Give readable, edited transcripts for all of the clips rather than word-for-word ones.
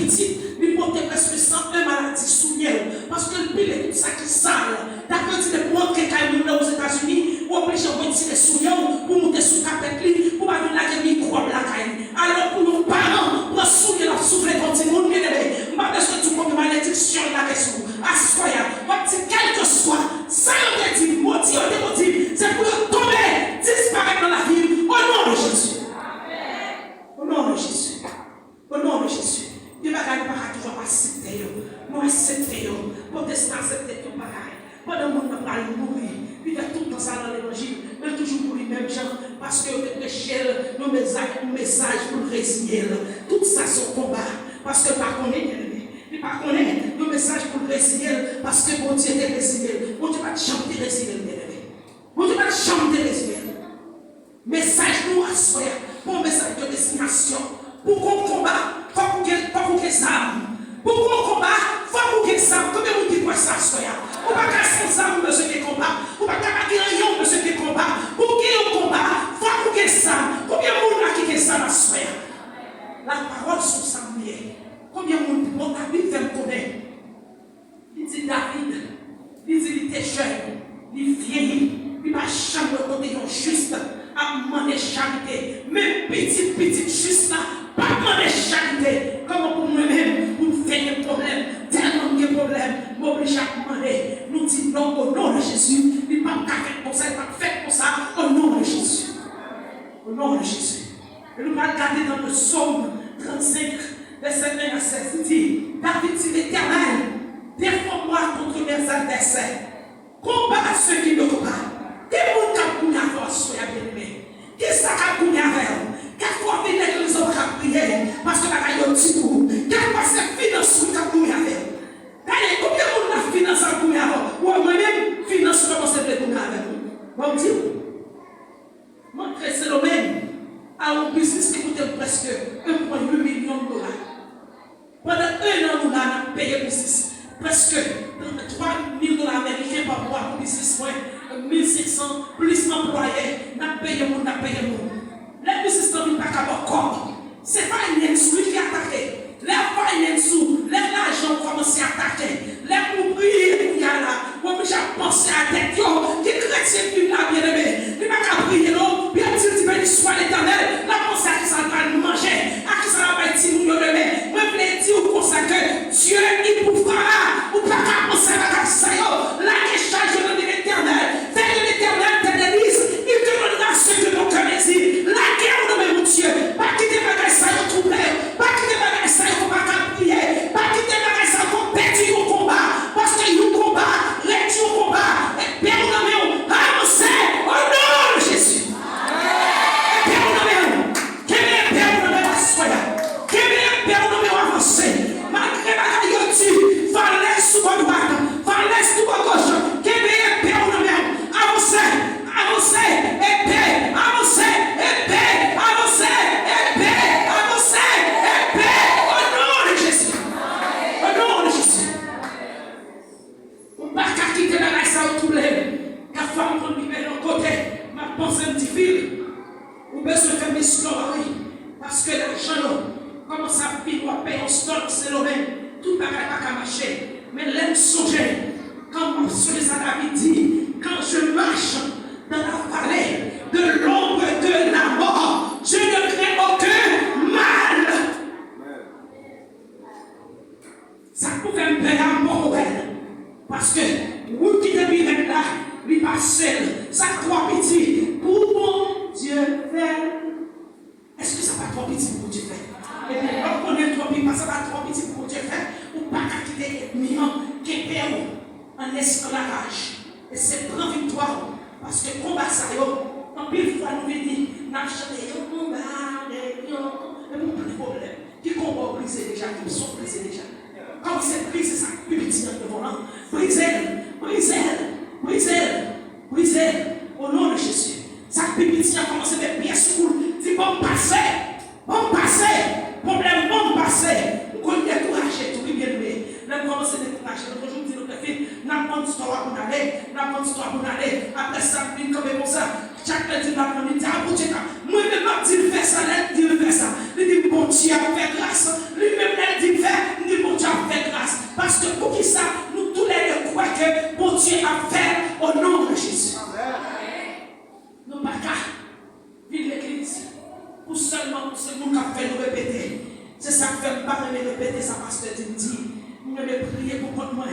petit, il portait presque 101 maladies sous parce que le pile est tout ça qui sale. D'accord, tu ne prends que quand aux États-Unis, ou obligé de retirer sous pour monter sous capet, pour pas venir là que microbe la caille. Alors pour nos parents, pour souffler la souffler comme si nous bien aimé. Parce que tout comme malédiction la question. Assoya, quel que soit, ça on te dit, motif, c'est pour tomber, disparaître dans la vie, au nom de Jésus. Au nom de Jésus. Au nom de Jésus. Dieu va pas toujours accepter. Nous acceptons. Protestants accepter ton bagage. Pendant que nous allons mourir, il y a tout le temps ça dans l'évangile, mais toujours pour les mêmes gens, parce que nous prêchons nos messages pour résigner. Tout ça, c'est un combat. Parce que par contre, par contre, nos messages pour résigner, parce que mon Dieu est résigné. Mon Dieu va chanter résigner. Mon Dieu va chanter résigner. Message nous assoya, pour un message de destination, pour qu'on combat, pour qu'on ait âme. Pour qu'on combat, il faut qu'on ait âme. Combien vous dites quoi ça, assoya? Ou pas qu'à sans âme, monsieur qui combat. Ou pas qu'à rien, monsieur qui combat. Pour qu'il y ait un combat, il faut qu'on ait âme. Combien de monde qui ait âme, assoya? La parole sur sa mère. Combien de monde, mon David fait me connaître? Il dit David, il dit il était jeune, il vieillit, il va jamais côté juste. À demander charité, même petite juste là, pas demander charité. Comment pour moi-même, pour faire des problèmes, tellement de problèmes, m'oblige à demander. Nous disons non au nom de Jésus. Il ne pas faire comme ça, il ne pas faire comme ça, au nom de Jésus. Au nom de Jésus. Et nous allons regarder dans le psaume 35, verset 1 à 7. Il dit David dit l'Éternel, défends-moi contre mes adversaires. Combat ceux qui me combattent. Quel monde qui a couru à force, bien-aimé? Qu'est-ce que ça a couru à faire? Quelle fois venir l'église au cap prier? Parce que la caille au petit bout. Quelle fois c'est finance qui a couru à faire? D'ailleurs, combien de monde a finance à courir à faire? Ou moi-même, finance commence à courir à faire. Bon, dis-vous. Mon frère Salomon a un business qui coûte presque 1,8 million de dollars. Pendant 1 an, nous avons payé le business. Presque 3 000 dollars américains par mois pour business. 1500 plus employés, n'a payé mon. Les business ne pas qu'à corps. C'est pas une insulte qui attaque. Les finance, les l'argent commencent à attaquer. Les ouvriers qui y a là, on peut penser à tête, qui chrétien qui l'a bien aimé. Il n'a qu'à prier, non? Bien dit, béni soit l'Éternel. La pensée à qui ça va manger, à qui ça va être nous demain. Moi, je voulais dire au consacré, Dieu, il pourra, ou pas qu'à penser à ça, la décharge de l'Éternel. Fais de l'Éternel tes délices, il te donnera ce que ton cœur désire. La guerre de mon Dieu, pas quitter ma grâce à troublé, pas quitter ma grâce à pas qu'à prier, pas quitter ma grâce à perdre au combat, parce que le combat, réduit au combat, et Père, on a mis avancé au nom de Jésus. Et Père, on a mis, Père, on a mis soya, Père, on a mis avancé, malgré ma gaillotue, fallait sous ma droite, fallait sous ma gauche, Père, on a mis avancé, épée, avancé, épée, avancé, épée, avancé, épée, au nom de Jésus. Au nom de Jésus. On ne va pas quitter la race à tout le monde. La femme qu'on lui met de côté, ma pensée un petit fil. On peut se faire des stories. Parce que l'argent, commence à payer en stock, c'est le même. Tout ne va pas marcher. Mais l'aime songer. Comme ce que ça David dit, quand je marche dans la vallée de l'ombre de la mort, je ne crains aucun mal. Ça pouvait me faire un bon rêve. Parce que, vous qui depuis même là, lui pas seul, ça trop petit pour mon Dieu faire. Est-ce que ça va trop petit pour Dieu faire? Et bien, on est trop petit, ça va trop petit pour Dieu faire, ou pas qu'à quitter les miens qui perdent en esclavage. Et c'est prendre victoire. Parce que combat ça, en pile fois nous venons, nous achetons un combat, et nous plus de problème. Qui combat brisé déjà, qui sont brisés déjà. Quand c'est brisé, ça plus petit dans le volant. Brisez, au nom de Jésus. Ça plus petit a commencé à faire pièces sous. Dit bon passer, problème bon passer. Nous connaissons décourager, tout bien aimé. Nous commençons à décourager. Aujourd'hui, nous disons n'a pas d'histoire pour aller, après ça, nous comme ça, chaque lundi, nous avons dit, ah, bon Dieu, moi-même, il fait ça, il dit bon Dieu, a fait grâce, lui-même, il dit, fait, vive l'église. Pour seulement pour ce monde qui a fait nous répéter. C'est ça que fait pas me répéter ça parce que tu me dis. Nous me prier pour moi.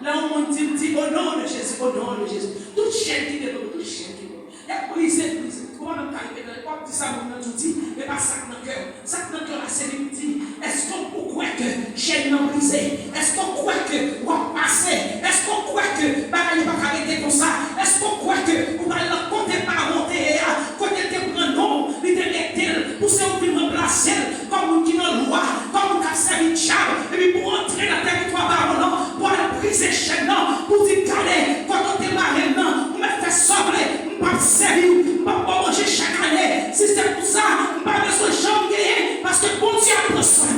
Là où on dit au nom de Jésus, au nom de Jésus. Toute chaîne qui est toute chaîne qui est brisée. Comment on dit ça, on dit, mais pas ça dans le cœur. Ça dans le cœur, c'est lui qui dit, est-ce qu'on croit que chaîne non brisée? Est-ce qu'on croit que on va passer? Est-ce qu'on croit que bagaille va arrêter comme ça? Est-ce qu'on croit que on va le compter par monter, côté de prendre nom, il te mettre pour se remplacer comme qui n'a loi, comme qui a servi de char, et puis pour entrer dans le territoire baron, pour aller briser chaîne, pour dire calé, quand on te marre, non, on me fait sobrer, on va servir, on va manger chaque année. Si c'est pour ça, on va besoin de jambes gagner, parce que bon Dieu a besoin.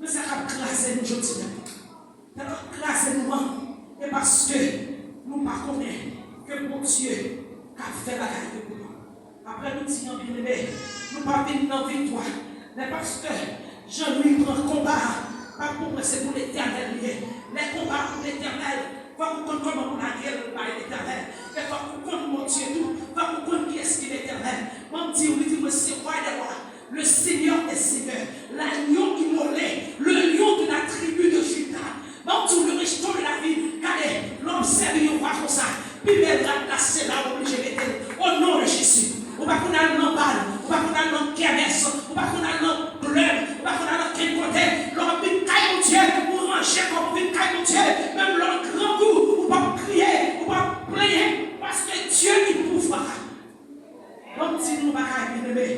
Mais ça va classer nous aujourd'hui. Ça va classer nous. Et parce que nous ne connaissons que bon Dieu a fait la guerre pour nous. Après nous disons bien aimé, nous ne pas venir dans la victoire. Mais parce que Jean-Louis prend combat, pas pour moi, c'est pour l'éternel. Les combats pour l'éternel. Va vous connaître comment on a guerre par l'éternel. Et va vous connaître mon Dieu tout. Va vous connaître qui est-ce qui est l'éternel. Mon Dieu, oui, dis-moi, c'est roi des rois. Le Seigneur des seigneurs. L'agneau immolé. Le lion de la tribu de Juda. Mon Dieu, le rejeton de la vie. Regardez, l'homme servi au roi comme ça. Puis il va placer là où je vais être. Au nom de Jésus. On va qu'on a dans balle. On va qu'on a dans kermesse. On va qu'on a dans club. On va qu'on a dans quel côté. L'homme vient caille mon Dieu. Pour ranger comme vient caille mon Dieu. Même l'homme grand goût. On va crier. On va prier. Parce que Dieu il pouvoir. L'homme dit nous va bien.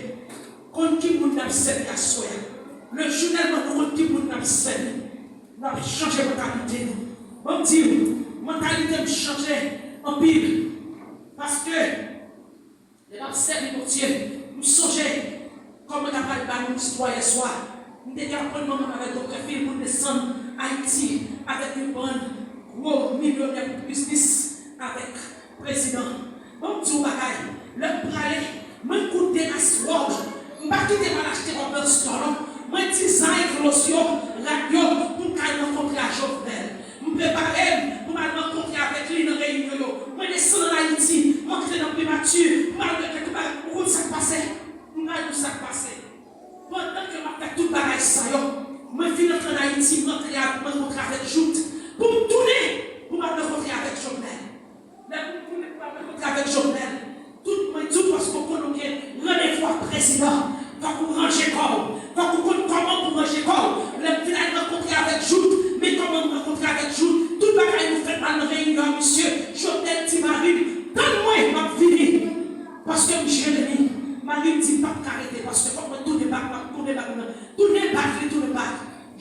Quand qui nous n'a servi à soi. Le journal nous qui nous n'a servi. Nous avons changé mentalité. L'homme dit mentalité nous changer en Bible. Parce que les gens servent mon Dieu. Nous songeons comme on a parlé de l'histoire hier soir. Nous étions après nous avec d'autres filles pour descendre à Haïti avec une bonne gros millionnaire business avec le président. Bon, tu vas le parler, je coûter à ce word. Je ne vais pas quitter ma acheter un peu de store. Je design lotion, radio pour qu'elle rencontre à Jovenel. Je prépare pour m'aller rencontrer avec lui dans la réunion. Je descends en Haïti, je montre dans le primature, je vais ça passer. Je vais ça passer. Pendant que je fais tout le bagage, je vais entrer en Haïti, je vais rencontrer avec Jout. Pour me tourner, pour me rencontrer avec Jovenel. Mais pour me rencontrer avec Jovenel, tout parce qu'on connaît rendez-vous à président. Quand vous rangez comme, quand vous connaissez comment vous rangez comme, le final rencontrer avec Jout, mais comment vous rencontrer avec Jout, tout le bagage vous faites mal en réunion, monsieur, Jovenel dit Marie, donne-moi ma vie. Parce que je l'ai dit, Marie dit pas de carité, parce que comme tout n'est pas,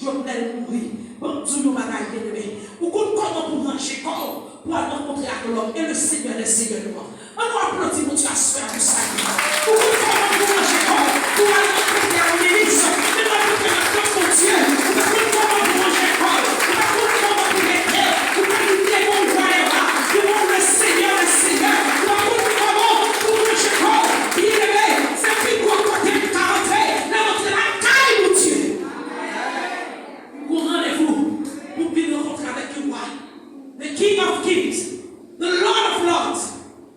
Jovenel mourit. Bon, tout le bagage est élevé. Vous connaissez comment vous rangez comme, pour aller rencontrer avec l'homme et le Seigneur des Seigneurs. On va applaudir mon Dieu à ce faire pour ça. Vous connaissez comment vous rangez comme, pour aller rencontrer avec l'église, et rencontrer avec mon Dieu. Vous connaissez comment vous rangez comme, vous connaissez comment vous mettez, vous connaissez mon royaume, vous connaissez le Seigneur des Seigneurs. Vous connaissez comment vous rangez comme, il est levé, c'est plus gros côté de 40 là, entrer la caille, mon Dieu. Vous rendez-vous pour venir rencontrer avec le roi, the King of Kings, the Lord of Lords,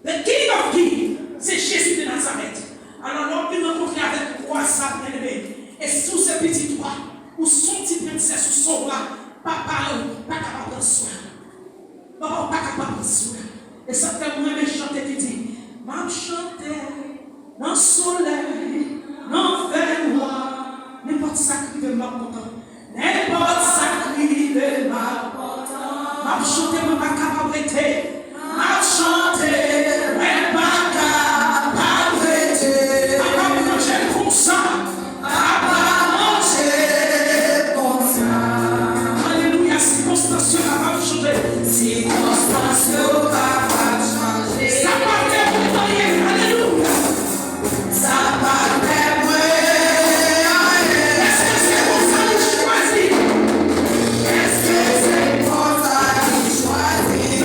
the King of Kings, c'est Jésus de Nazareth. Alors l'homme vient rencontrer avec le roi sa bien-aimé. Et sous ce petit roi, ou son petit princesse, ou son roi, papa, pas capable de prendre soin. Papa, pas capable de prendre soin. Et ça fait moi même chanter qui dit, m'a chanté dans le soleil, dans le noir, n'importe ça qui veut m'a content. N'importe ça qui veut m'a content. M'a chanté, mais pas capable de rester. M'a chanté, mais pas capable de rester. Papa manger comme ça. Papa manger comme ça. Alléluia, circonstance capable de changer. Circonstance capable de changer. Ça va faire pour rien. Alléluia. Ça va faire pour rien. Est-ce que c'est pour ça que je choisis? Est-ce que c'est pour ça que je choisis?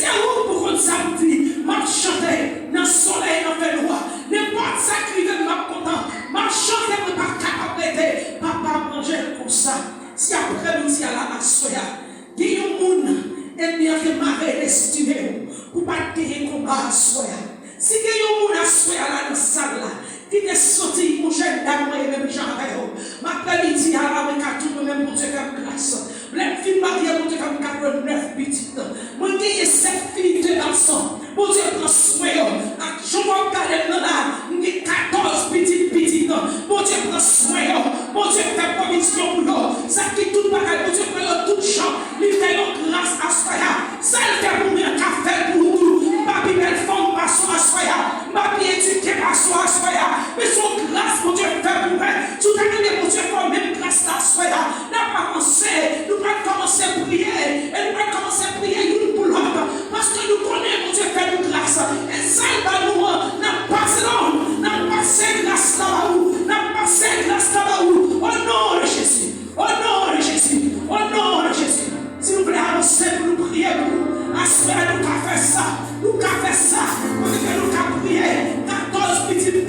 c'est où pour qu'on samedi, m'a chanté dans le soleil, dans le noir. N'importe ça qui vient, m'a content. M'a chanté, mais pas capable d'aider. Papa manger comme ça. Si après-midi, à la soya, il y a un monde, et bien que m'a estimé, pour pas te combat à soya. Si il y a un monde à soya là dans la salle là, qui est sorti, mon jeune dame, et même Jean Rayo, ma après-midi, à la tout même pour te faire classe. Les filles mariées pour te faire 49 petites. Moi, j'ai 7 filles de garçons. Mon Dieu, prends soin. Je vais regarder là, j'ai 14 petites. Mon Dieu, prends soin. Mon Dieu, fais provision pour eux. Ça qui tout bagaille, mon Dieu, prends tout champ. Il fait une grâce à soya. Ça, il fait pour moi, café pour tout. Ma belle femme, pas à soya. Ma vie éduquée, pas à soya. Mais son grâce, mon Dieu, fait pour moi. Tout à l'heure, mon Dieu, pour même grâce à soya. N'a pas commencé. Nous allons commencer à prier. Et nous allons commencer à prier une pour l'autre. Parce que nous connaissons, mon Dieu, fait nous grâce. Et ça, nous n'a pas passé grâce là-haut. N'a passé grâce là-haut. Au nom de Jésus. Au nom de Jésus. Au nom de Jésus. Si vous voulez avancer pour nous prier, nous assurez nous qu'à faire ça. Nous qu'à faire ça. Nous qu'à prier. 14 petites.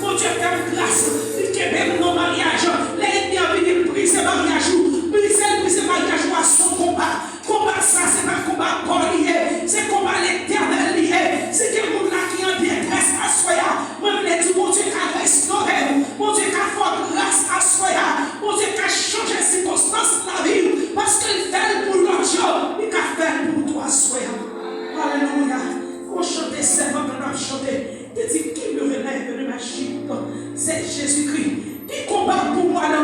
Mon Dieu, fait grâce. Il y a même nos mariages. Les ennemis ont venu briser mariage. Briser mariage à son combat. Combat ça, c'est pas combat corps lié. C'est combat l'éternel lié. C'est que mon là qui en détresse à soya. Moi, je voulais dire, mon Dieu, qu'a restauré. Mon Dieu, qu'a fait grâce à soya. Mon Dieu, qu'a changé les circonstances de la vie. Parce qu'il fait pour l'autre, il qu'a fait pour toi, soya. Alléluia. On chante c'est pas qu'on a chanté. Tu dis, qui me relève de ma chute? C'est Jésus-Christ. Qui combat pour moi dans